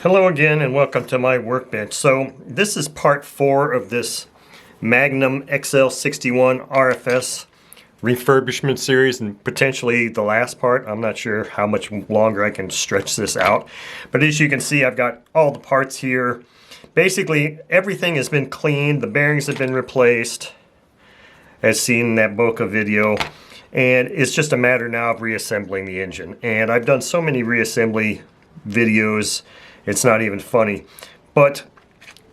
Hello again and welcome to my workbench. So this is part 4 of this Magnum XL61RFS refurbishment series, and potentially the last part. I'm not sure how much longer I can stretch this out. But as you can see, I've got all the parts here. Basically everything has been cleaned, the bearings have been replaced, as seen in that Boca video. And it's just a matter now of reassembling the engine. And I've done so many reassembly videos, it's not even funny. But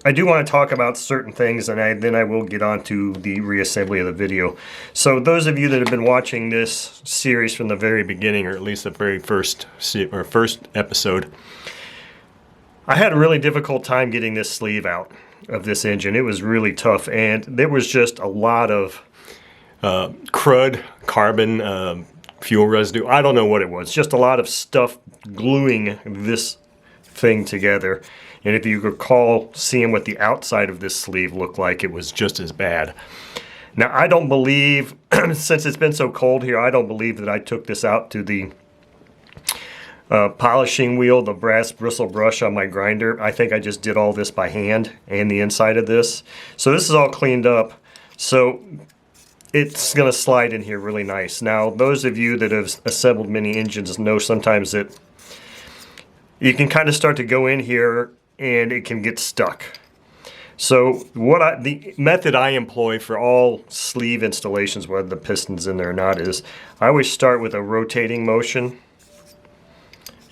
I do want to talk about certain things, and then I will get on to the reassembly of the video. So those of you that have been watching this series from the very beginning, or at least the very first episode, I had a really difficult time getting this sleeve out of this engine. It was really tough, and there was just a lot of crud, carbon, fuel residue. I don't know what it was. Just a lot of stuff gluing this thing together. And if you recall seeing what the outside of this sleeve looked like, it was just as bad. Now, I don't believe, since it's been so cold here, I don't believe that I took this out to the polishing wheel, the brass bristle brush on my grinder. I think I just did all this by hand and the inside of this. So this is all cleaned up. So it's going to slide in here really nice. Now, those of you that have assembled many engines know sometimes that you can kind of start to go in here and it can get stuck. So the method I employ for all sleeve installations, whether the piston's in there or not, is I always start with a rotating motion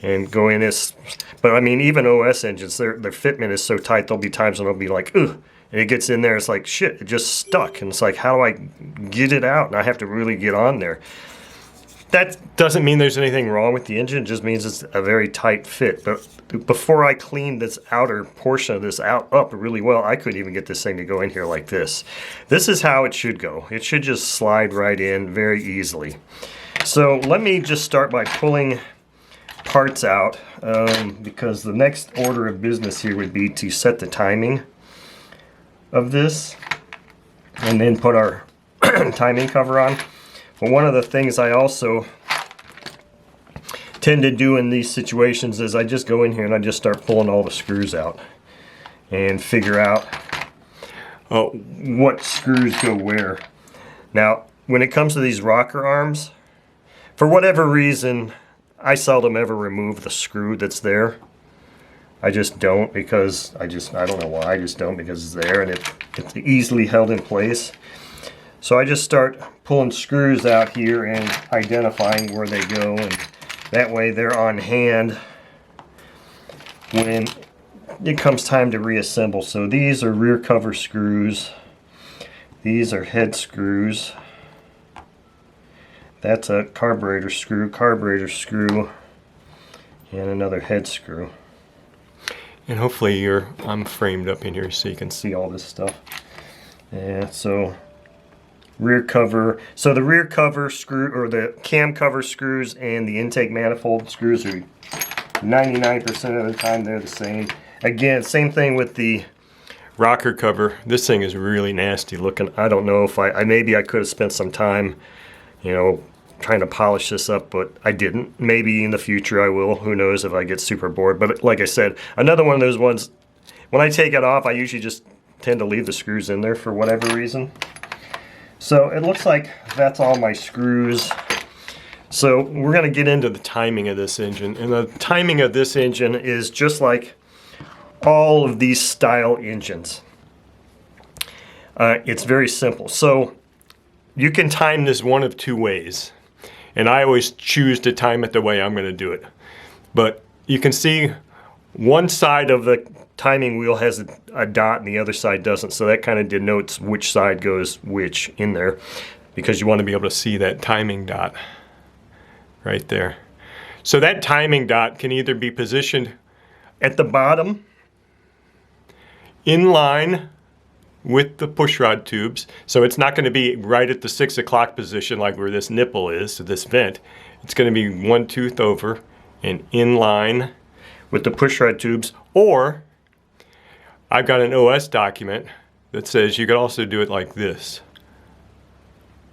and go in this. But I mean, even OS engines, their fitment is so tight, there'll be times when it'll be like, ugh, and it gets in there, it's like, shit, it just stuck. And it's like, how do I get it out? And I have to really get on there. That doesn't mean there's anything wrong with the engine, it just means it's a very tight fit. But before I cleaned this outer portion of this up really well, I couldn't even get this thing to go in here like this. This is how it should go. It should just slide right in very easily. So let me just start by pulling parts out, because the next order of business here would be to set the timing of this and then put our timing cover on. But one of the things I also tend to do in these situations is I just go in here and I just start pulling all the screws out and figure out what screws go where. Now, when it comes to these rocker arms, for whatever reason, I seldom ever remove the screw that's there. I just don't, because I don't know why, I just don't, because it's there and it's easily held in place. So I just start pulling screws out here and identifying where they go, and that way they're on hand when it comes time to reassemble. So these are rear cover screws, these are head screws, that's a carburetor screw, and another head screw. And hopefully I'm framed up in here so you can see all this stuff. Yeah, so rear cover. So the rear cover screw, or the cam cover screws, and the intake manifold screws are 99% of the time they're the same. Again, same thing with the rocker cover. This thing is really nasty looking. I don't know if maybe I could have spent some time, trying to polish this up, but I didn't. Maybe in the future I will. Who knows if I get super bored. But like I said, another one of those ones, when I take it off, I usually just tend to leave the screws in there for whatever reason. So it looks like that's all my screws. So we're going to get into the timing of this engine. And the timing of this engine is just like all of these style engines. It's very simple. So you can time this one of two ways. And I always choose to time it the way I'm going to do it. But you can see one side of the timing wheel has a dot and the other side doesn't, so that kind of denotes which side goes which in there, because you want to be able to see that timing dot right there. So that timing dot can either be positioned at the bottom in line with the pushrod tubes, so it's not going to be right at the 6 o'clock position like where this nipple is, so this vent. It's going to be one tooth over and in line with the pushrod tubes. Or I've got an OS document that says you could also do it like this,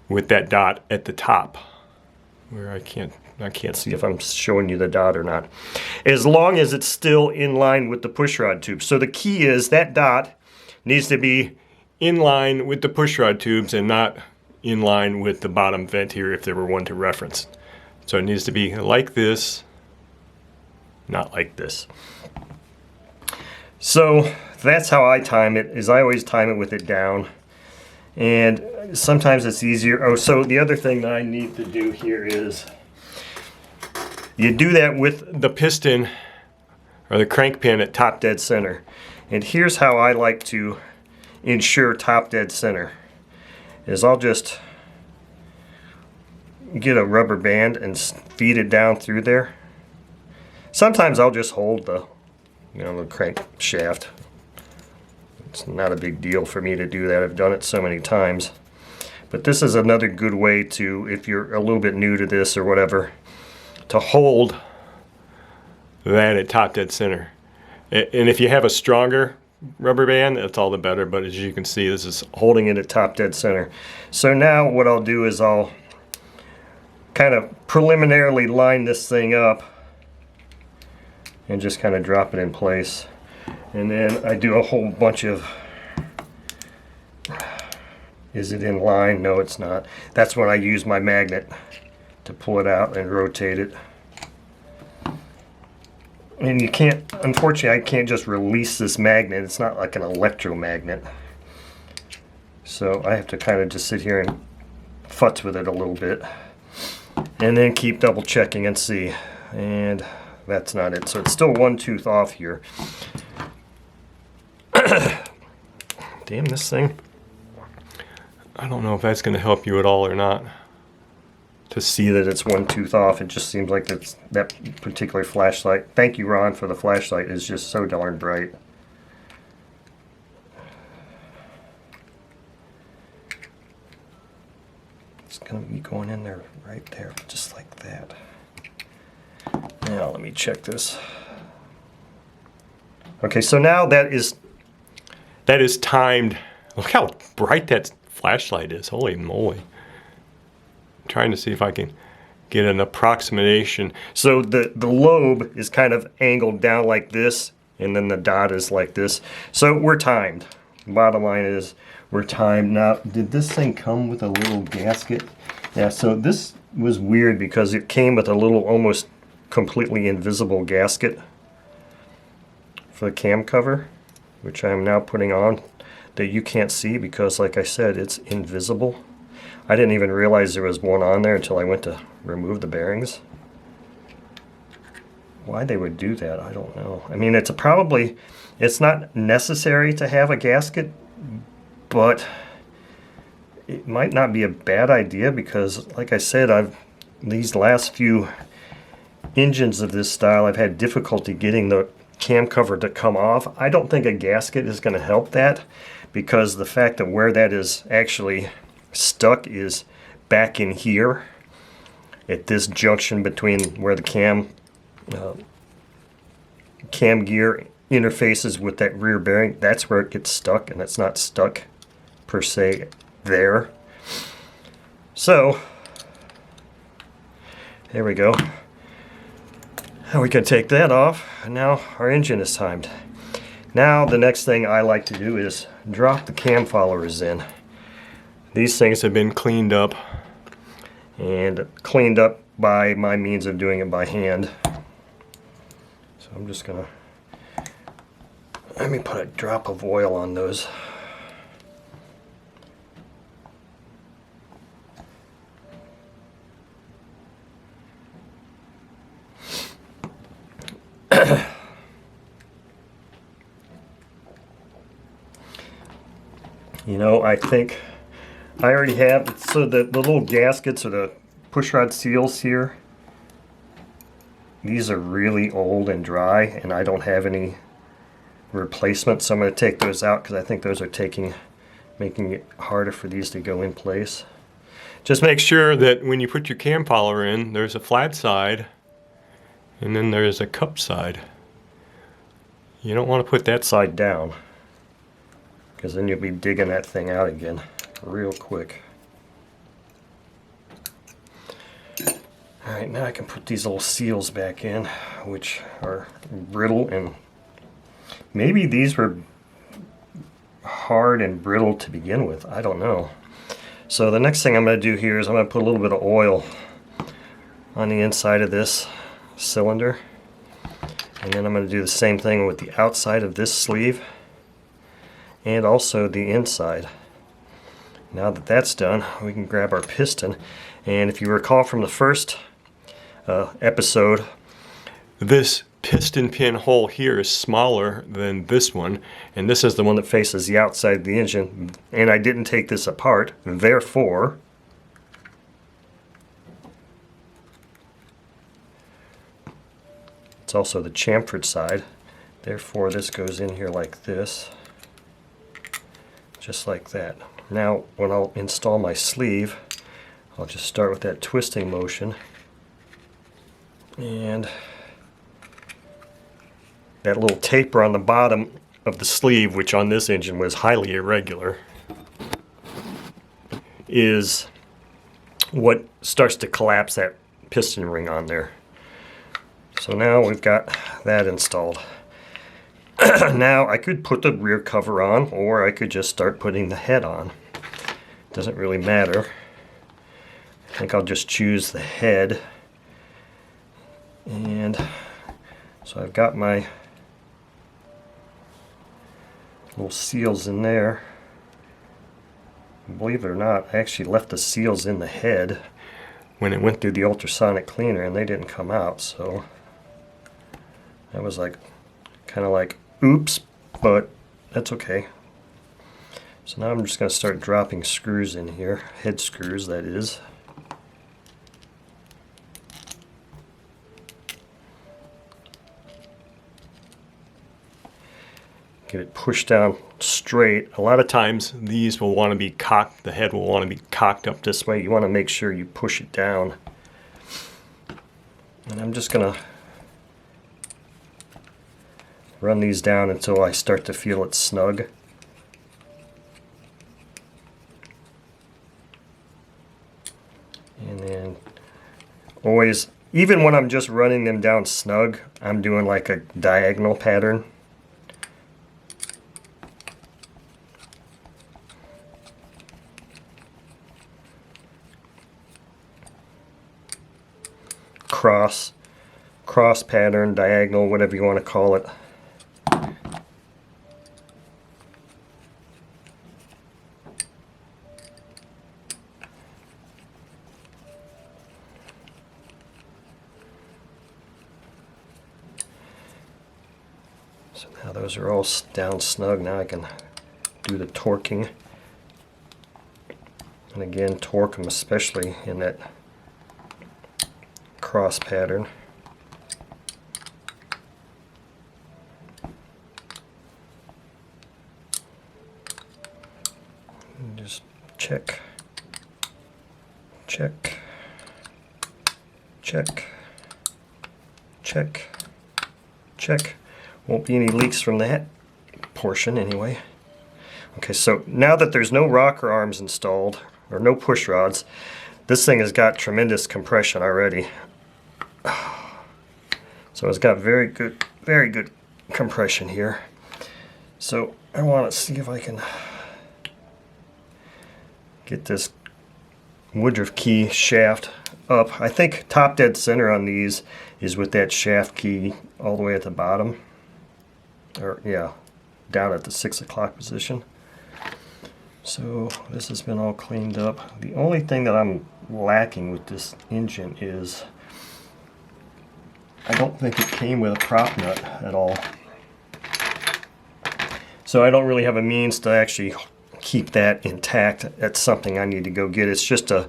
with that dot at the top. where I can't see if I'm showing you the dot or not. As long as it's still in line with the pushrod tube. So the key is that dot needs to be in line with the pushrod tubes and not in line with the bottom vent here if there were one to reference. So it needs to be like this, not like this. So that's how I time it, is I always time it with it down. And sometimes it's easier. Oh, so the other thing that I need to do here is you do that with the piston or the crank pin at top dead center. And here's how I like to ensure top dead center is I'll just get a rubber band and feed it down through there. Sometimes I'll just hold the, the crank shaft. It's not a big deal for me to do that. I've done it so many times. But this is another good way to, if you're a little bit new to this or whatever, to hold that at top dead center. And if you have a stronger rubber band, that's all the better. But as you can see, this is holding it at top dead center. So now what I'll do is I'll kind of preliminarily line this thing up and just kind of drop it in place. And then I do a whole bunch of, is it in line? No, it's not. That's when I use my magnet to pull it out and rotate it. And you can't, unfortunately, I can't just release this magnet. It's not like an electromagnet. So I have to kind of just sit here and futz with it a little bit. And then keep double checking and see. And that's not it. So it's still one tooth off here. Damn this thing. I don't know if that's going to help you at all or not. To see that it's one tooth off, it just seems like it's that particular flashlight. Thank you, Ron, for the flashlight. It's just so darn bright. It's going to be going in there right there, just like that. Now let me check this. Okay, so now that is timed. Look how bright that flashlight is. Holy moly. I'm trying to see if I can get an approximation. So the lobe is kind of angled down like this, and then the dot is like this. So we're timed. Bottom line is we're timed. Now, did this thing come with a little gasket? Yeah, so this was weird because it came with a little almost completely invisible gasket for the cam cover, which I'm now putting on, that you can't see because, like I said, it's invisible. I didn't even realize there was one on there until I went to remove the bearings. Why they would do that, I don't know. I mean, it's not necessary to have a gasket, but it might not be a bad idea because, like I said, these last few engines of this style, I've had difficulty getting the cam cover to come off. I don't think a gasket is going to help that because the fact that where that is actually stuck is back in here at this junction between where the cam gear interfaces with that rear bearing. That's where it gets stuck, and it's not stuck per se there. So there we go. Now we can take that off, and now our engine is timed. Now the next thing I like to do is drop the cam followers in. These things have been cleaned up, and cleaned up by my means of doing it by hand. So I'm just gonna, let me put a drop of oil on those. You know, I think I already have, so the little gaskets or the pushrod seals here, these are really old and dry, and I don't have any replacements, so I'm going to take those out because I think those are making it harder for these to go in place. Just make sure that when you put your cam follower in, there's a flat side and then there's a cup side. You don't want to put that side down, because then you'll be digging that thing out again real quick. Alright, now I can put these little seals back in, which are brittle, and maybe these were hard and brittle to begin with. I don't know. So the next thing I'm going to do here is I'm going to put a little bit of oil on the inside of this cylinder. And then I'm going to do the same thing with the outside of this sleeve and also the inside. Now that that's done, we can grab our piston. And if you recall from the first episode, this piston pin hole here is smaller than this one, and this is the one that faces the outside of the engine, and I didn't take this apart, therefore it's also the chamfered side, therefore this goes in here like this, just like that. Now when I'll install my sleeve, I'll just start with that twisting motion, and that little taper on the bottom of the sleeve, which on this engine was highly irregular, is what starts to collapse that piston ring on there. So now we've got that installed. Now I could put the rear cover on, or I could just start putting the head on. Doesn't really matter. I think I'll just choose the head. And so I've got my little seals in there. Believe it or not, I actually left the seals in the head when it went through the ultrasonic cleaner, and they didn't come out, so I was like, kind of like, oops, but that's okay. So now I'm just going to start dropping screws in here, head screws that is. Get it pushed down straight. A lot of times these will want to be cocked, the head will want to be cocked up this way. You want to make sure you push it down. And I'm just going to run these down until I start to feel it snug. And then always, even when I'm just running them down snug, I'm doing like a diagonal pattern. Cross pattern, diagonal, whatever you want to call it. So now those are all down snug. Now I can do the torquing. And again, torque them especially in that cross pattern. And just check, check, check, check, check. Won't be any leaks from that portion anyway. Okay, so now that there's no rocker arms installed, or no push rods, this thing has got tremendous compression already. So it's got very good compression here. So I want to see if I can get this Woodruff key shaft up. I think top dead center on these is with that shaft key all the way at the bottom. Or yeah, down at the 6 o'clock position. So this has been all cleaned up. The only thing that I'm lacking with this engine is I don't think it came with a prop nut at all. So I don't really have a means to actually keep that intact. That's something I need to go get. It's just a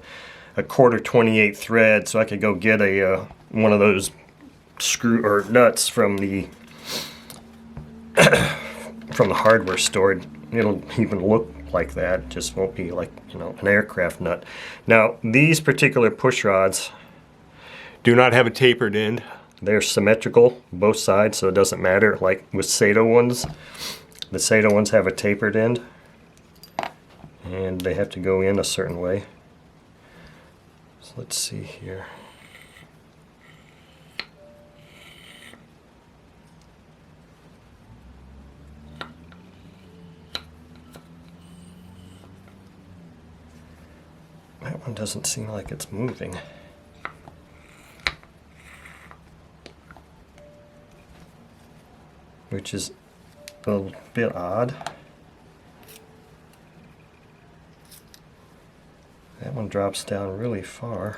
quarter 28 thread, so I could go get a one of those screw or nuts from the from the hardware store. It'll even look like that. It just won't be like, you know, an aircraft nut. Now these particular push rods do not have a tapered end. They're symmetrical both sides, so it doesn't matter. Like with Sato ones, the Sato ones have a tapered end and they have to go in a certain way. So let's see here. one doesn't seem like it's moving. Which is a bit odd. That one drops down really far.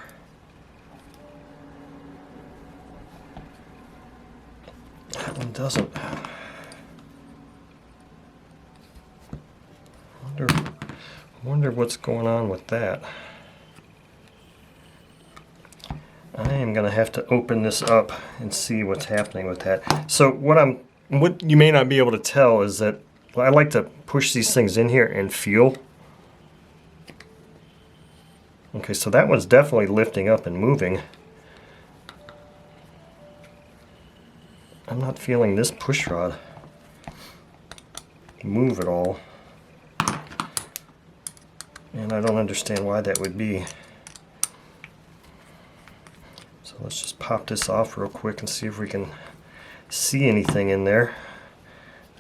That one doesn't. Wonder what's going on with that. I am going to have to open this up and see what's happening with that. So what you may not be able to tell is that I like to push these things in here and feel. Okay, so that one's definitely lifting up and moving. I'm not feeling this push rod move at all. And I don't understand why that would be. So let's just pop this off real quick and see if we can see anything in there.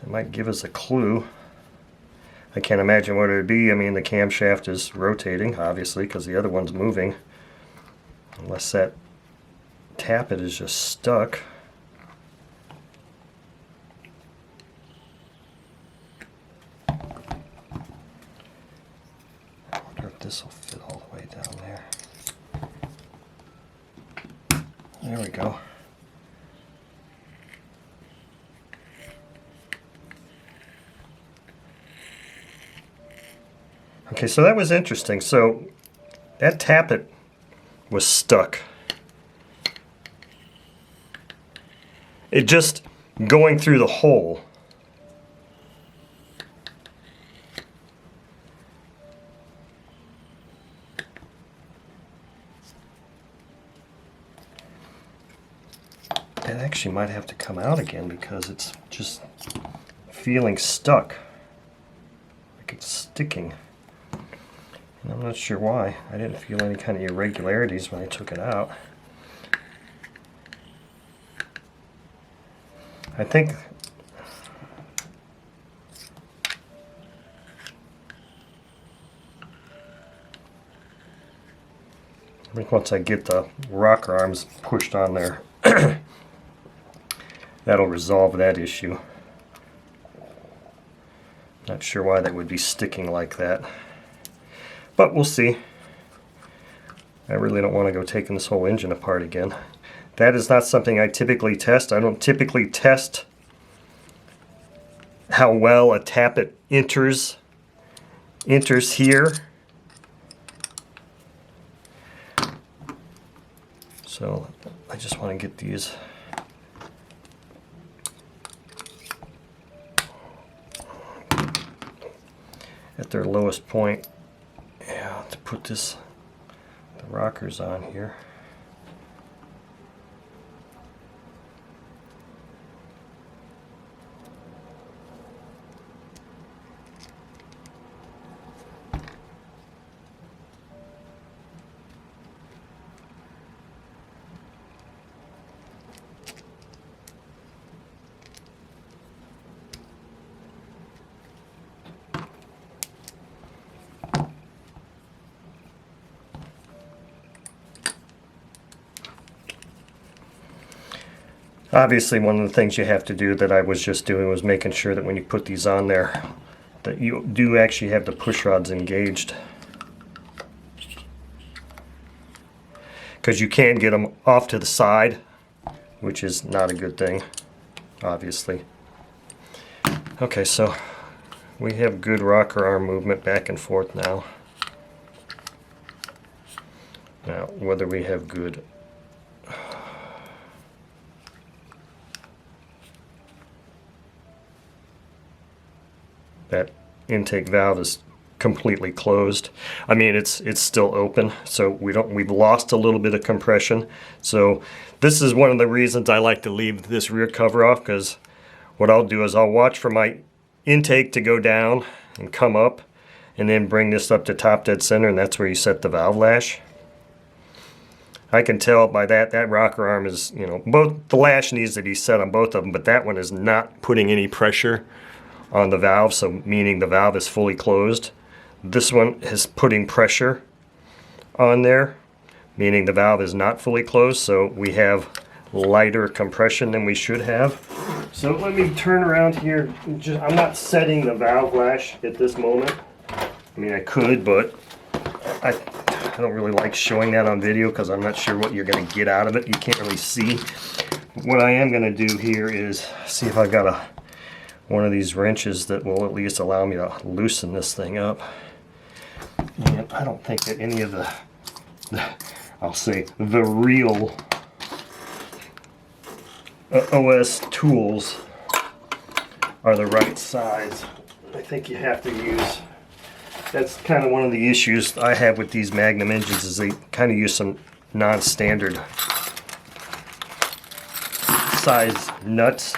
It might give us a clue. I can't imagine what it would be. I mean, the camshaft is rotating, obviously, because the other one's moving. Unless that tappet is just stuck. This will fit all the way down there. There we go. Okay, so that was interesting. So that tappet was stuck. It just going through the hole. It actually might have to come out again because it's just feeling stuck. Like it's sticking. And I'm not sure why. I didn't feel any kind of irregularities when I took it out. I think once I get the rocker arms pushed on there, that'll resolve that issue. Not sure why that would be sticking like that, but we'll see. I really don't want to go taking this whole engine apart again. That is not something I typically test. I don't typically test how well a tappet enters here. So I just want to get these at their lowest point. Yeah, to put the rockers on here. Obviously, one of the things you have to do that I was just doing was making sure that when you put these on there that you do actually have the push rods engaged, because you can get them off to the side, which is not a good thing, obviously. Okay, so we have good rocker arm movement back and forth now. Now, whether we have good that intake valve is completely closed. I mean, it's still open, so we've lost a little bit of compression. So this is one of the reasons I like to leave this rear cover off, because what I'll do is I'll watch for my intake to go down and come up, and then bring this up to top dead center, and that's where you set the valve lash. I can tell by that rocker arm is, both the lash needs to be set on both of them, but that one is not putting any pressure on the valve, so meaning the valve is fully closed. This one is putting pressure on there, meaning the valve is not fully closed, so we have lighter compression than we should have. So let me turn around here. I'm not setting the valve lash at this moment. I mean, I could, but I don't really like showing that on video because I'm not sure what you're going to get out of it. You can't really see. What I am going to do here is see if I've got one of these wrenches that will at least allow me to loosen this thing up. And I don't think that any of the I'll say the real OS tools are the right size. I think you have to use, that's kind of one of the issues I have with these Magnum engines, is they kind of use some non-standard size nuts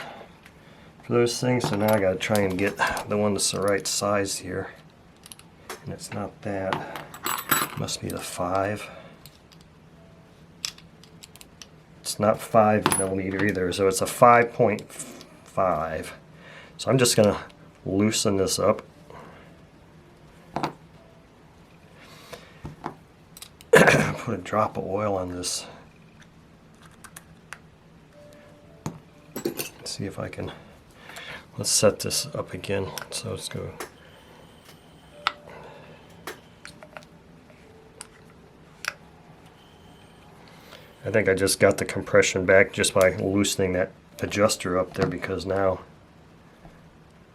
for those things. So now I got to try and get the one that's the right size here, and it's not that. It must be the 5. It's not 5mm either, so it's a 5.5. So I'm just going to loosen this up. Put a drop of oil on this. Let's see if I can. Let's set this up again. So let's go. I think I just got the compression back just by loosening that adjuster up there, because now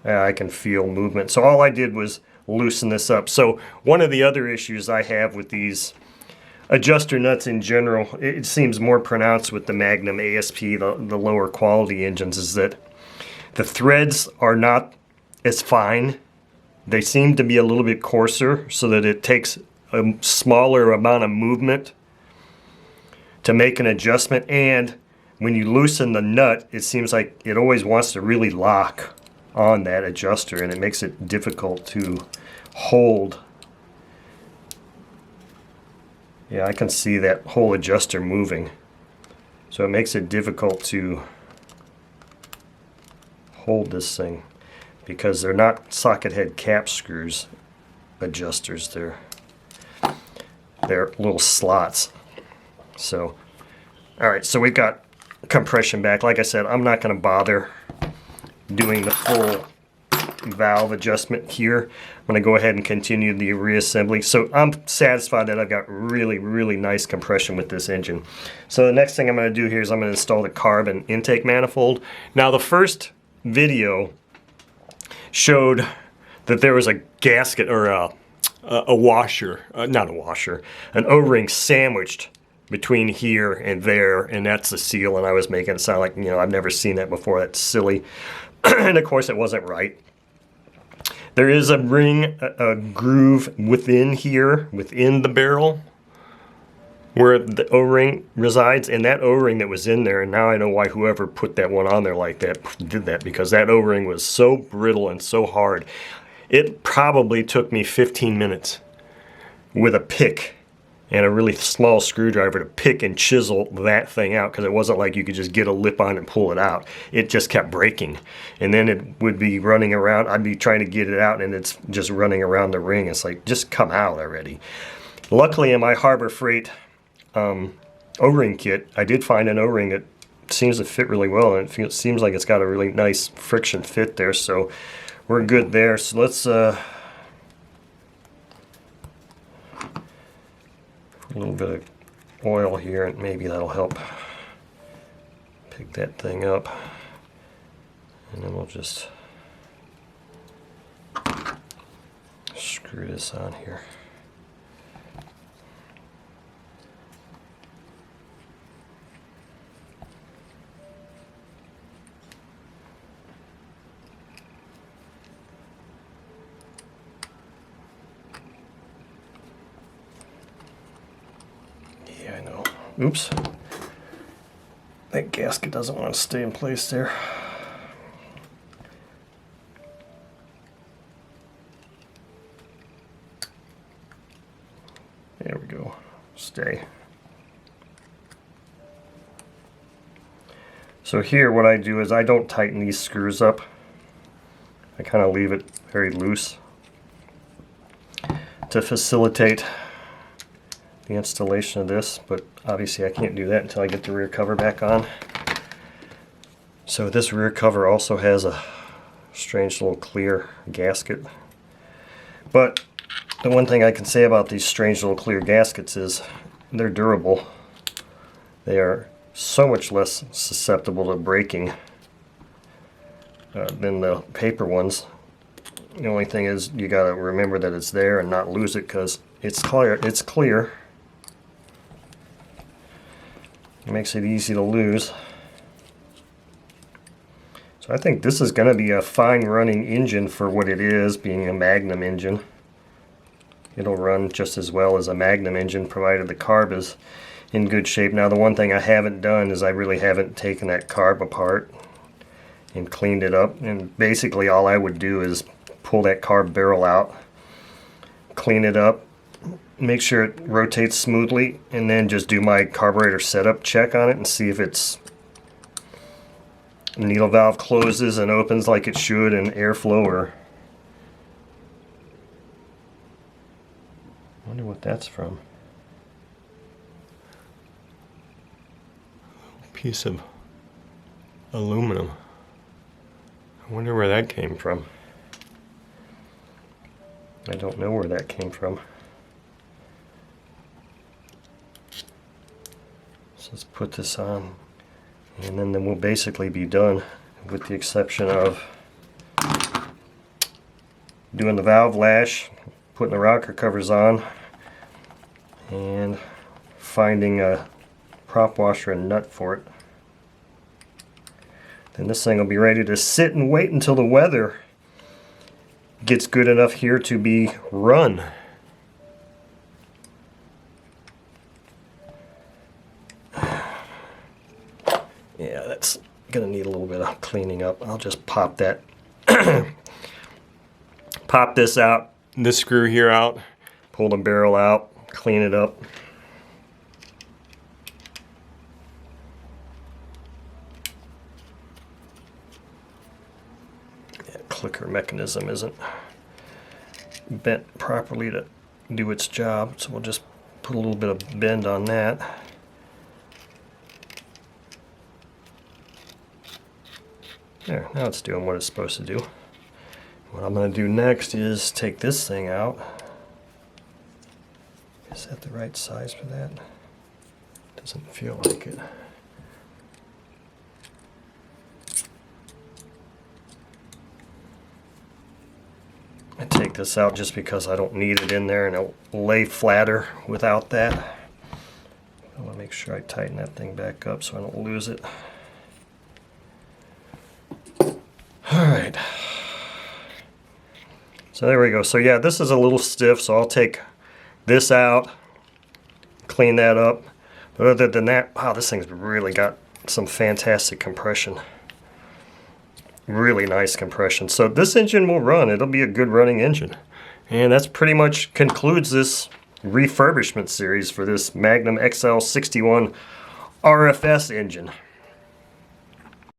I can feel movement. So all I did was loosen this up. So one of the other issues I have with these adjuster nuts in general, it seems more pronounced with the Magnum ASP, the lower quality engines, is that the threads are not as fine. They seem to be a little bit coarser, so that it takes a smaller amount of movement to make an adjustment. And when you loosen the nut, it seems like it always wants to really lock on that adjuster, and it makes it difficult to hold. Yeah, I can see that whole adjuster moving, so it makes it difficult to hold this thing, because they're not socket head cap screws adjusters, they're little slots. So, all right, so we've got compression back. Like I said, I'm not going to bother doing the full valve adjustment here. I'm going to go ahead and continue the reassembly. So I'm satisfied that I've got really, really nice compression with this engine. So the next thing I'm going to do here is I'm going to install the carbon intake manifold. Now, the first video showed that there was a gasket, or a washer, not a washer, an O-ring sandwiched between here and there, and that's the seal, and I was making it sound like, you know, I've never seen that before, that's silly. And of course it wasn't right. There is a ring, a groove within here, within the barrel, where the O-ring resides, and that O-ring that was in there, and now I know why whoever put that one on there like that did that, because that O-ring was so brittle and so hard. It probably took me 15 minutes with a pick and a really small screwdriver to pick and chisel that thing out, because it wasn't like you could just get a lip on and pull it out. It just kept breaking, and then it would be running around. I'd be trying to get it out, and it's just running around the ring. It's like, just come out already. Luckily, in my Harbor Freight O-ring kit, I did find an O-ring that seems to fit really well, and it seems like it's got a really nice friction fit there, so we're good there. So let's a little bit of oil here, and maybe that'll help pick that thing up, and then we'll just screw this on here. Yeah, I know. Oops. That gasket doesn't want to stay in place there. There we go. Stay. So here what I do is I don't tighten these screws up. I kind of leave it very loose to facilitate the installation of this, but obviously I can't do that until I get the rear cover back on. So this rear cover also has a strange little clear gasket. But the one thing I can say about these strange little clear gaskets is they're durable. They are so much less susceptible to breaking than the paper ones. The only thing is you gotta remember that it's there and not lose it, because it's clear. It's clear. It makes it easy to lose. So I think this is going to be a fine running engine for what it is, being a Magnum engine. It'll run just as well as a Magnum engine, provided the carb is in good shape. Now the one thing I haven't done is I really haven't taken that carb apart and cleaned it up. And basically all I would do is pull that carb barrel out, clean it up, make sure it rotates smoothly, and then just do my carburetor setup check on it and see if its needle valve closes and opens like it should, and airflow. Or I wonder what that's from. Piece of aluminum. I wonder where that came from. I don't know where that came from. So let's put this on, and then we'll basically be done, with the exception of doing the valve lash, putting the rocker covers on, and finding a prop washer and nut for it. Then this thing will be ready to sit and wait until the weather gets good enough here to be run. Yeah, that's gonna need a little bit of cleaning up. I'll just pop that pop this out, this screw here out, pull the barrel out, clean it up. That clicker mechanism isn't bent properly to do its job, so we'll just put a little bit of bend on that. There, now it's doing what it's supposed to do. What I'm going to do next is take this thing out. Is that the right size for that? Doesn't feel like it. I take this out just because I don't need it in there, and it'll lay flatter without that. I want to make sure I tighten that thing back up so I don't lose it. Alright, so there we go. So yeah, this is a little stiff, so I'll take this out, clean that up. But other than that, wow, this thing's really got some fantastic compression. Really nice compression. So this engine will run. It'll be a good running engine. And that's pretty much concludes this refurbishment series for this Magnum XL61RFS engine.